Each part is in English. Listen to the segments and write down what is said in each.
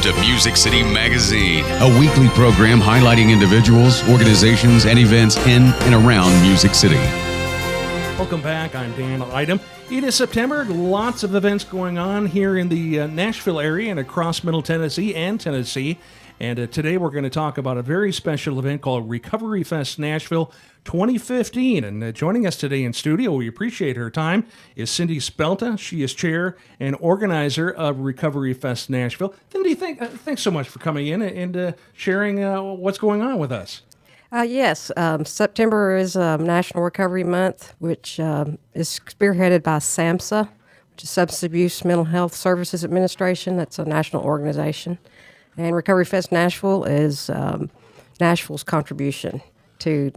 to Music City Magazine, a weekly program highlighting individuals, organizations, and events in and around Music City. Welcome back. I'm Dan Idem. It is September. Lots of events going on here in the Nashville area and across Middle Tennessee and Tennessee. And today we're going to talk about a very special event called RecoveryFest Nashville 2015. And joining us today in studio, we appreciate her time, is Cindy Spelta. She is chair and organizer of RecoveryFest Nashville. Cindy, thanks so much for coming in and sharing what's going on with us. Yes, September is National Recovery Month, which is spearheaded by SAMHSA, which is Substance Abuse Mental Health Services Administration. That's a national organization. And RecoveryFest Nashville is Nashville's contribution to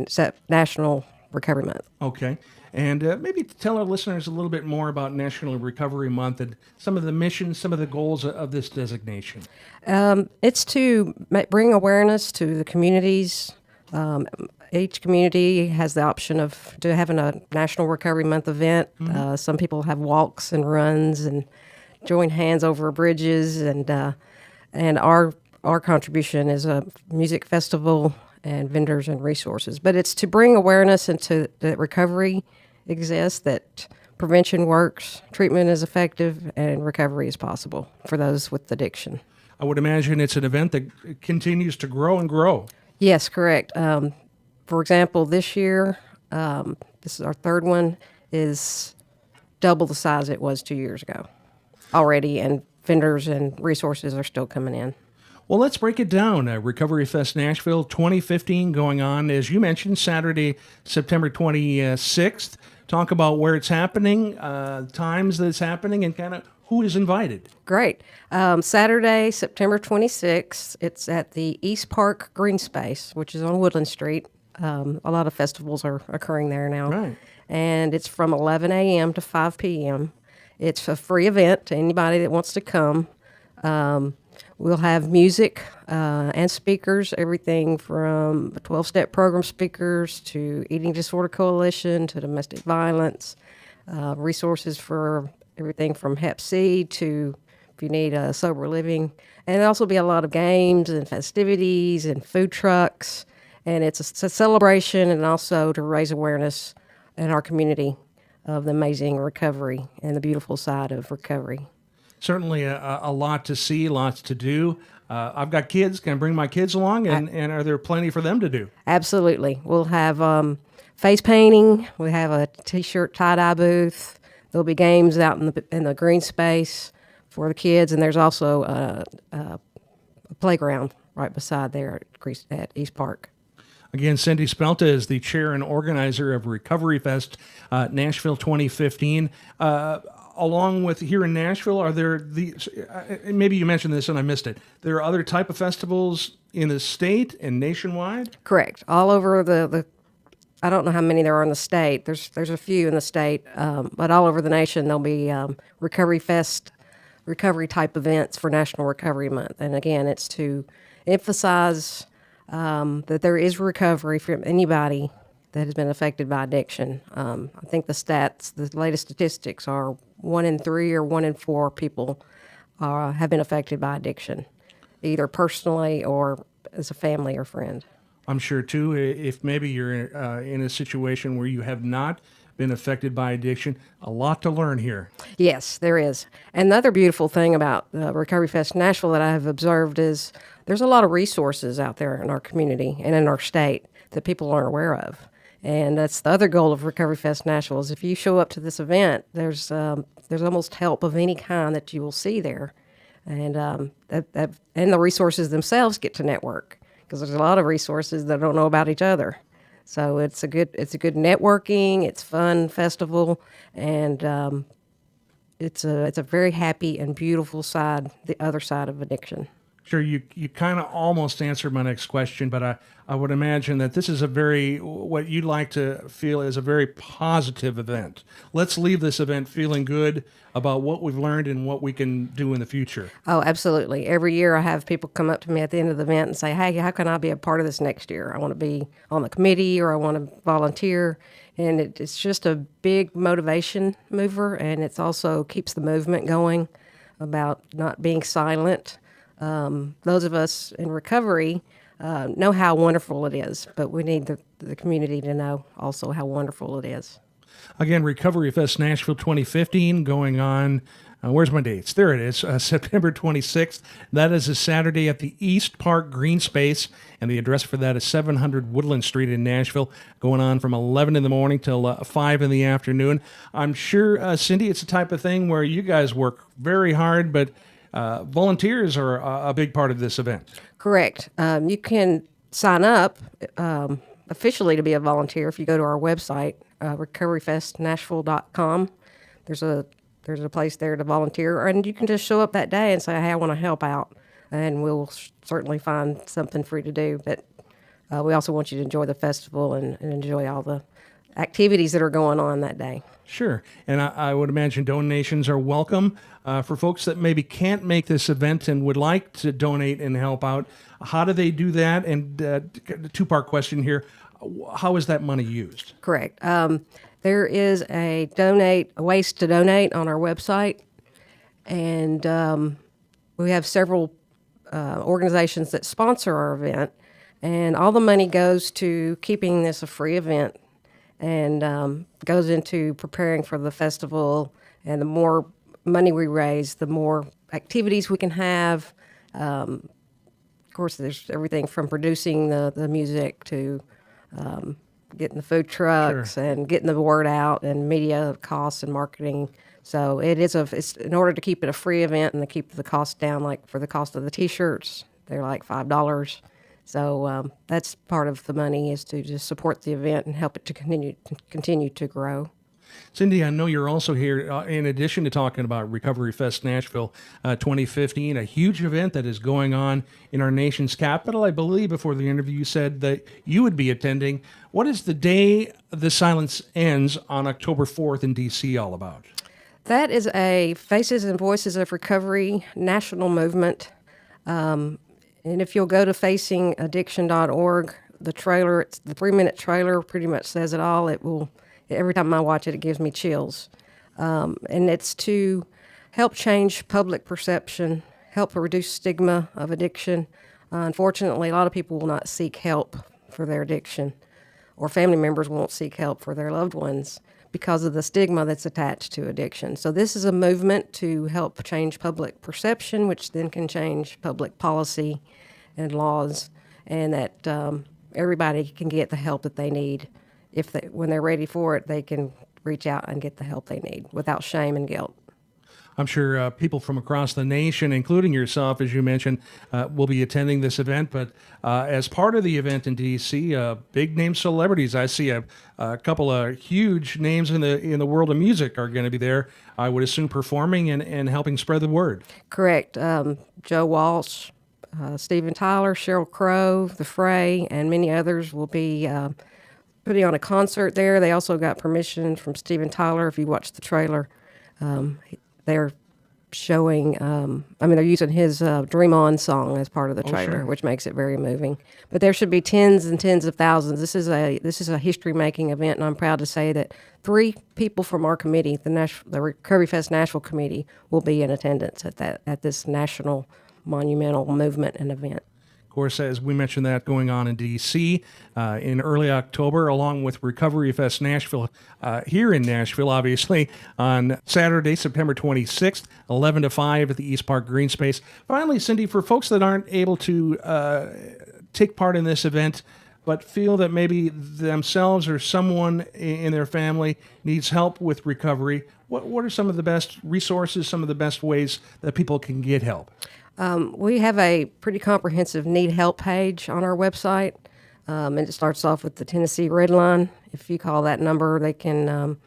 National Recovery Month. Okay. And maybe tell our listeners a little bit more about National Recovery Month and some of the missions, some of the goals of this designation. It's to bring awareness to the communities. Each community has the option of having a National Recovery Month event. Mm-hmm. Some people have walks and runs and join hands over bridges, and our contribution is a music festival and vendors and resources. But it's to bring awareness into that recovery exists, that prevention works, treatment is effective, and recovery is possible for those with addiction. I would imagine it's an event that continues to grow and grow. Yes, correct. For example, this year, this is our third one, is double the size it was 2 years ago already, and vendors and resources are still coming in. Well, let's break it down. RecoveryFest Nashville 2015 going on, as you mentioned, Saturday, September 26th. Talk about where it's happening, times that it's happening, and kind of who is invited. Great. Saturday, September 26th, it's at the East Park Green Space, which is on Woodland Street. A lot of festivals are occurring there now. Right. And it's from 11 a.m. to 5 p.m. It's a free event to anybody that wants to come. We'll have music and speakers, everything from 12-step program speakers to Eating Disorder Coalition to domestic violence, resources for everything from Hep C to if you need a sober living. And there'll also be a lot of games and festivities and food trucks. And it's a celebration and also to raise awareness in our community of the amazing recovery and the beautiful side of recovery. Certainly a lot to see, lots to do. I've got kids. Can I bring my kids along? And are there plenty for them to do? Absolutely. We'll have face painting. We have a T-shirt tie-dye booth. There'll be games out in the green space for the kids, and there's also a playground right beside there at East Park. Again, Cindy Spelta is the chair and organizer of RecoveryFest Nashville 2015. Along with here in Nashville, are there maybe you mentioned this and I missed it, there are other type of festivals in the state and nationwide? Correct. All over the I don't know how many there are in the state. There's a few in the state, but all over the nation there'll be RecoveryFest recovery type events for National Recovery Month. And again, it's to emphasize that there is recovery from anybody that has been affected by addiction. I think the latest statistics are 1 in 3 or 1 in 4 people have been affected by addiction, either personally or as a family or friend. I'm sure, too, if maybe you're in a situation where you have not been affected by addiction, a lot to learn here. Yes, there is. And the other beautiful thing about RecoveryFest Nashville that I have observed is there's a lot of resources out there in our community and in our state that people aren't aware of. And that's the other goal of RecoveryFest Nashville is if you show up to this event, there's almost help of any kind that you will see there. And and the resources themselves get to network because there's a lot of resources that don't know about each other. So it's a good networking, it's fun festival, and it's a very happy and beautiful side, the other side of addiction. Sure, you kind of almost answered my next question, but I would imagine that this is what you'd like to feel is a very positive event. Let's leave this event feeling good about what we've learned and what we can do in the future. Oh, absolutely. Every year I have people come up to me at the end of the event and say, hey, how can I be a part of this next year? I want to be on the committee or I want to volunteer. And it's just a big motivation mover, and it's also keeps the movement going about not being silent. Those of us in recovery know how wonderful it is, but we need the community to know also how wonderful it is. Again, RecoveryFest Nashville 2015 going on. Where's my dates? There it is, September 26th. That is a Saturday at the East Park Green Space, and the address for that is 700 Woodland Street in Nashville, going on from 11 in the morning till 5 in the afternoon. I'm sure, Cindy, it's the type of thing where you guys work very hard, but volunteers are a big part of this event. Correct. You can sign up officially to be a volunteer if you go to our website, RecoveryFestNashville.com. There's a place there to volunteer, and you can just show up that day and say, hey, I want to help out, and we'll certainly find something for you to do. But we also want you to enjoy the festival and enjoy all the activities that are going on that day. Sure. And I would imagine donations are welcome for folks that maybe can't make this event and would like to donate and help out. How do they do that? And the two-part question here, how is that money used? Correct. There is a ways to donate on our website, and we have several organizations that sponsor our event, and all the money goes to keeping this a free event and goes into preparing for the festival. And the more money we raise, the more activities we can have. Of course, there's everything from producing the music to getting the food trucks and getting the word out and media costs and marketing. So it's in order to keep it a free event and to keep the cost down, like for the cost of the T-shirts, they're like $5. So that's part of the money, is to just support the event and help it to continue to grow. Cindy, I know you're also here, in addition to talking about RecoveryFest Nashville 2015, a huge event that is going on in our nation's capital. I believe before the interview you said that you would be attending. What is the Day the Silence Ends on October 4th in D.C. all about? That is a Faces and Voices of Recovery national movement. And if you'll go to facingaddiction.org, the 3-minute trailer pretty much says it all. Every time I watch it, it gives me chills. And it's to help change public perception, help reduce stigma of addiction. Unfortunately, a lot of people will not seek help for their addiction, or family members won't seek help for their loved ones because of the stigma that's attached to addiction. So this is a movement to help change public perception, which then can change public policy and laws, and that everybody can get the help that they need. When they're ready for it, they can reach out and get the help they need without shame and guilt. I'm sure people from across the nation, including yourself, as you mentioned, will be attending this event. But as part of the event in D.C., big-name celebrities, I see a couple of huge names in the world of music are going to be there, I would assume, performing and helping spread the word. Correct. Joe Walsh, Steven Tyler, Sheryl Crow, The Fray, and many others will be putting on a concert there. They also got permission from Steven Tyler. If you watch the trailer, they're showing, they're using his Dream On song as part of the trailer, which makes it very moving. But there should be tens and tens of thousands. This is a history-making event, and I'm proud to say that 3 people from our committee, the RecoveryFest Nashville committee, will be in attendance at this national monumental movement and event. Of course, as we mentioned, that going on in D.C. In early October, along with RecoveryFest Nashville here in Nashville, obviously, on Saturday, September 26th, 11 to 5 at the East Park Green Space. Finally, Cindy, for folks that aren't able to take part in this event, but feel that maybe themselves or someone in their family needs help with recovery, what are some of the best resources, some of the best ways that people can get help? We have a pretty comprehensive need help page on our website, and it starts off with the Tennessee Red Line. If you call that number, they can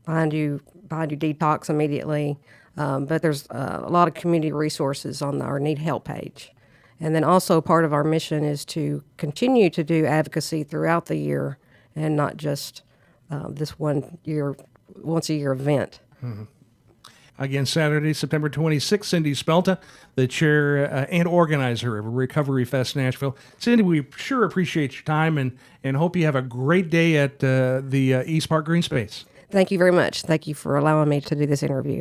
find you detox immediately. But there's a lot of community resources on our need help page. And then also part of our mission is to continue to do advocacy throughout the year and not just this once a year event. Mm-hmm. Again, Saturday, September 26th, Cindy Spelta, the chair and organizer of RecoveryFest Nashville. Cindy, we sure appreciate your time and hope you have a great day at the East Park Green Space. Thank you very much. Thank you for allowing me to do this interview.